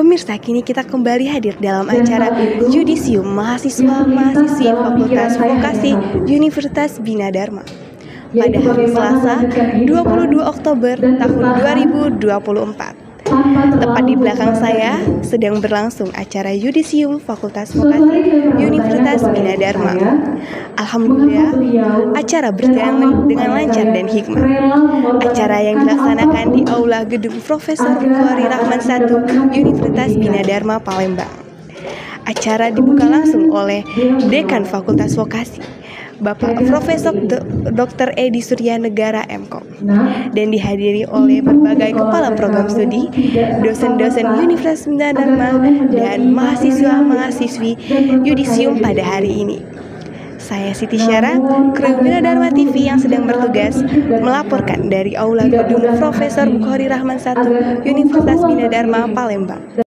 Pemirsa, kini kita kembali hadir dalam acara Yudisium Mahasiswa-Mahasiswi Fakultas Vokasi Universitas Bina Dharma pada hari Selasa 22 Oktober tahun 2024. Tepat di belakang saya sedang berlangsung acara Yudisium Fakultas Vokasi Universitas Bina Dharma. Alhamdulillah, acara berjalan dengan lancar dan hikmat. Acara yang dilaksanakan di Aula Gedung Profesor Bukhari Rahman I Universitas Bina Dharma Palembang. Acara dibuka langsung oleh Dekan Fakultas Vokasi, Bapak Profesor Dr. Edi Suryanegara MKom, dan dihadiri oleh berbagai kepala program studi, dosen-dosen Universitas Bina Dharma, dan mahasiswa-mahasiswi Yudisium pada hari ini. Saya Siti Syara, kru Bina Dharma TV yang sedang bertugas melaporkan dari Aula Gedung Profesor Bukhari Rahman I Universitas Bina Dharma Palembang.